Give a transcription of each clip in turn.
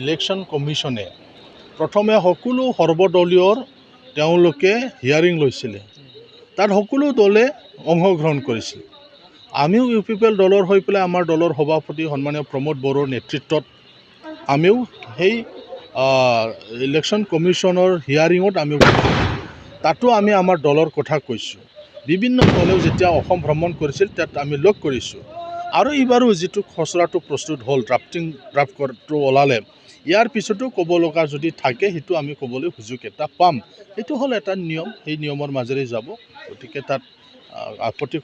Election কমিশ্যনে প্ৰথমে সকলো সৰ্বদলীয়ৰ তেওঁলোকে হিয়াৰিং লৈছিলে। তাত সকলো দলে অংশগ্ৰহণ কৰিছিল। আমিও UPPL দলৰ হৈ পেলাই আমাৰ দলৰ সভাপতি সন্মানীয় প্ৰমোদ বড়োৰ নেতৃত্বত আমিও সেই ইলেকশ্যন কমিশ্যনৰ হিয়াৰিঙত আমি তাতো আমি আমাৰ দলৰ কথা কৈছোঁ। বিভিন্ন দলেও যেতিয়া অসম ভ্ৰমণ কৰিছিল তাত আমি লগ কৰিছোঁ। আৰু এইবাৰো যিটো খচৰাটো প্ৰস্তুত হ'ল ড্ৰাফ্টটো ওলালে, ইয়াৰ পিছতো ক'ব লগা যদি থাকে সেইটো আমি ক'বলৈ সুযোগ এটা পাম। এইটো হ'ল এটা নিয়ম, সেই নিয়মৰ মাজেৰে যাব। গতিকে তাত আপত্তি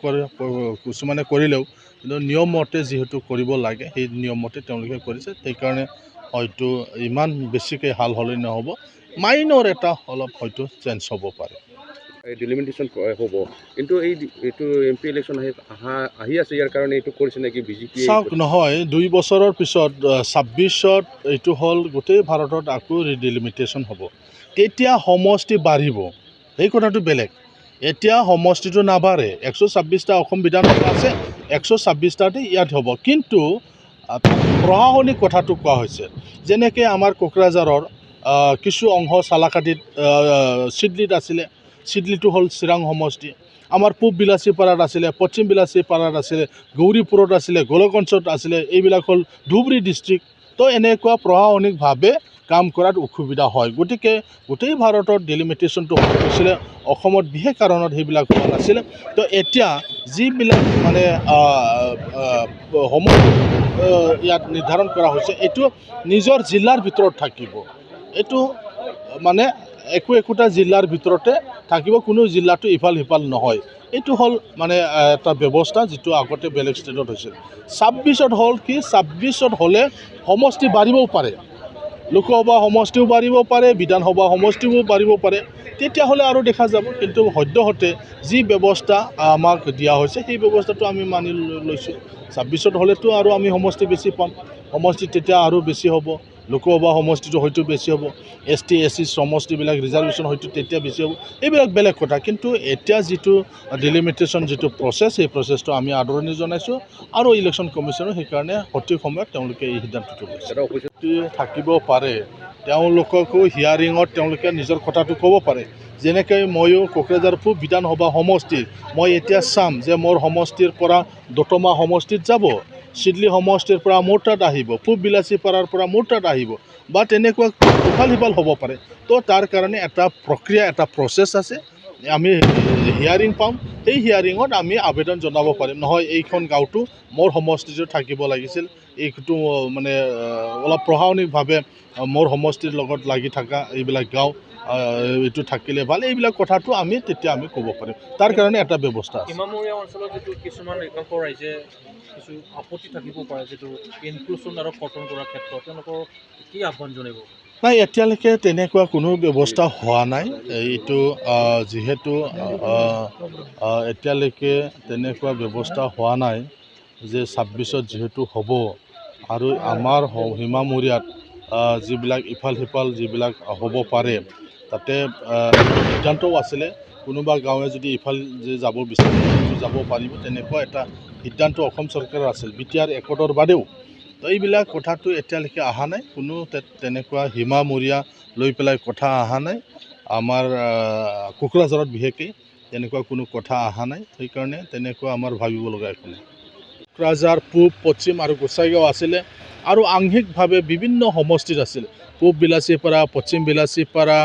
কিছুমানে কৰিলেও কিন্তু নিয়ম মতে যিহেতু কৰিব লাগে সেই নিয়ম মতে তেওঁলোকে কৰিছে। সেইকাৰণে হয়তো ইমান বেছিকৈ হাল হ'লে নহ'ব, মাইনৰ এটা অলপ হয়তো চেঞ্জ হ'ব পাৰে। ডিলিমিটেশ্যন হ'ব, কিন্তু এইটো MP ইলেকশ্যন আহি আছে, ইয়াৰ কাৰণে এইটো কৰিছে নেকি BJP? চাওক, নহয় 2 বছৰৰ পিছত 26ত এইটো হ'ল গোটেই ভাৰতত আকৌ ডিলিমিটেশ্যন হ'ব। তেতিয়া সমষ্টি বাঢ়িব, সেই কথাটো বেলেগ। এতিয়া সমষ্টিটো নাবাঢ়ে। 126টা অসম বিধানসভা আছে, 126টাতে ইয়াত হ'ব। কিন্তু প্ৰশাসনিক কথাটো কোৱা হৈছে, যেনেকৈ আমাৰ কোকৰাঝাৰৰ কিছু অংশ চালাকাটিত চিডলিত আছিলে, চিডলিটো হ'ল চিৰাং সমষ্টি। আমাৰ পূব বিলাচীপাৰাত আছিলে, পশ্চিম বিলাচীপাৰাত আছিলে, গৌৰীপুৰত আছিলে, গোলকগঞ্জত আছিলে, এইবিলাক হ'ল ধুবুৰী ডিষ্ট্ৰিক্ট। তো এনেকুৱা প্ৰশাসনিকভাৱে কাম কৰাত অসুবিধা হয়। গতিকে গোটেই ভাৰতত ডিলিমিটেশ্যনটো হৈছিলে, অসমত বিশেষ কাৰণত সেইবিলাক হোৱা নাছিলে। তো এতিয়া যিবিলাক মানে ইয়াত নিৰ্ধাৰণ কৰা হৈছে, এইটো নিজৰ জিলাৰ ভিতৰত থাকিব। এইটো মানে একোটা জিলাৰ ভিতৰতে থাকিব, কোনো জিলাটো ইফাল সিফাল নহয়। এইটো হ'ল মানে এটা ব্যৱস্থা যিটো আগতে বেলেগ ষ্টেটত হৈছিল। 26ত হ'ল কি, 26ত হ'লে সমষ্টি বাঢ়িবও পাৰে, লোকসভা সমষ্টিও বাঢ়িব পাৰে, বিধানসভা সমষ্টিও বাঢ়িব পাৰে। তেতিয়াহ'লে আৰু দেখা যাব। কিন্তু সদ্যহতে যি ব্যৱস্থা আমাক দিয়া হৈছে সেই ব্যৱস্থাটো আমি মানি লৈছোঁ। 26ত হ'লেতো আৰু আমি সমষ্টি বেছি পাম, সমষ্টি তেতিয়া আৰু বেছি হ'ব, লোকসভা সমষ্টিটো হয়তো বেছি হ'ব, ST SC সমষ্টিবিলাক ৰিজাৰ্ভেশ্যন হয়তো তেতিয়া বেছি হ'ব, এইবিলাক বেলেগ কথা। কিন্তু এতিয়া যিটো ডিলিমিটেশ্যন যিটো প্ৰচেছ, সেই প্ৰচেছটো আমি আদৰণি জনাইছোঁ আৰু ইলেকশ্যন কমিশ্যনৰ সেইকাৰণে সঠিক সময়ত তেওঁলোকে এই সিদ্ধান্তটো লৈছে। থাকিব পাৰে, তেওঁলোককো হিয়াৰিঙত তেওঁলোকে নিজৰ কথাটো ক'ব পাৰে। যেনেকৈ ময়ো কোকৰাঝাৰ পূব বিধানসভা সমষ্টিত মই এতিয়া চাম যে মোৰ সমষ্টিৰ পৰা দতমা সমষ্টিত যাব, চিডলি সমষ্টিৰ পৰা মোৰ তাত আহিব, পূব বিলাচীপাৰাৰ পৰা মোৰ তাত আহিব, বা তেনেকুৱা ইফাল সিফাল হ'ব পাৰে। তো তাৰ কাৰণে এটা প্ৰক্ৰিয়া, এটা প্ৰচেছ আছে। আমি হিয়াৰিং পাম, সেই হিয়াৰিঙত আমি আবেদন জনাব পাৰিম, নহয় এইখন গাঁওটো মোৰ সমষ্টিটো থাকিব লাগিছিল, এইটো মানে অলপ প্ৰশাসনিকভাৱে মোৰ সমষ্টিৰ লগত লাগি থকা এইবিলাক গাঁও এইটো থাকিলে ভাল, এইবিলাক কথাটো তেতিয়া আমি ক'ব পাৰিম। তাৰ কাৰণে এটা ব্যৱস্থা আছে। সীমামূৰীয়া অঞ্চলত যিটো কিছুমান একাংশ ৰাইজে কিছু আপত্তি থাকিব পাৰে, যিটো ইনক্লুশ্যন আৰু কৰ্তন কৰাৰ ক্ষেত্ৰত তেওঁলোকৰ কি আহ্বান জনাব? নাই, এতিয়ালৈকে তেনেকুৱা কোনো ব্যৱস্থা হোৱা নাই। এইটো যিহেতু এতিয়ালৈকে তেনেকুৱা ব্যৱস্থা হোৱা নাই যে 26ত যিহেতু হ'ব আৰু আমাৰ সীমামূৰীয়াত যিবিলাক ইফাল সিফাল যিবিলাক হ'ব পাৰে, তাতে সিদ্ধান্তও আছিলে কোনোবা গাঁৱে যদি ইফাল যে যাব বিচাৰে যাব পাৰিব, তেনেকুৱা এটা সিদ্ধান্ত অসম চৰকাৰৰ আছিল BTR একৰ্ডৰ বাদেও। তো এইবিলাক কথাটো এতিয়ালৈকে অহা নাই, কোনো তেনেকুৱা সীমামূৰীয়া লৈ পেলাই কথা অহা নাই। আমাৰ কোকৰাঝাৰত বিশেষকৈ তেনেকুৱা কোনো কথা অহা নাই, সেইকাৰণে তেনেকুৱা আমাৰ ভাবিব লগা একো নাই। কোকৰাঝাৰ পূব, পশ্চিম আৰু গোসাইগাঁও আছিলে, আৰু আংশিকভাৱে বিভিন্ন সমষ্টিত আছিল। পূব বিলাচীপাৰা, পশ্চিম বিলাচীপাৰা,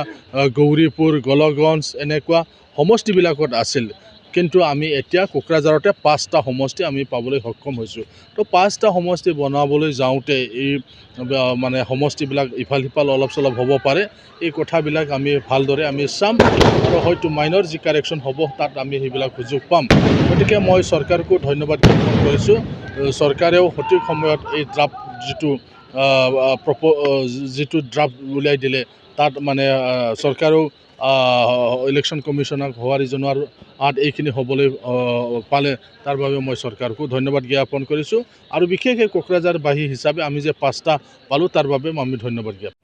গৌৰীপুৰ, গোলকগঞ্জ এনেকুৱা সমষ্টিবিলাকত আছিল। কিন্তু আমি এতিয়া কোকৰাঝাৰতে 5টা সমষ্টি আমি পাবলৈ সক্ষম হৈছোঁ। তো 5টা সমষ্টি বনাবলৈ যাওঁতে এই মানে সমষ্টিবিলাক ইফাল সিফাল অলপ চলপ হ'ব পাৰে, এই কথাবিলাক আমি ভালদৰে আমি চাম, আৰু হয়তো মাইনৰ যি কাৰেকশ্যন হ'ব তাত আমি সেইবিলাক সুযোগ পাম। গতিকে মই চৰকাৰকো ধন্যবাদ জ্ঞাপন কৰিছোঁ। চৰকাৰেও সঠিক সময়ত এই ড্ৰাফ্ট যিটো ড্ৰাফ্ট উলিয়াই দিলে, তাত মানে চৰকাৰেও ইলেকশ্যন কমিশ্যনক সঁহাৰি জনোৱাৰ এইখিনি হ'বলৈ পালে, তাৰ বাবে মই চৰকাৰকো ধন্যবাদ জ্ঞাপন কৰিছোঁ। আৰু বিশেষকৈ কোকৰাঝাৰবাসী হিচাপে আমি যে 5টা পালোঁ তাৰ বাবে আমি ধন্যবাদ জ্ঞাপন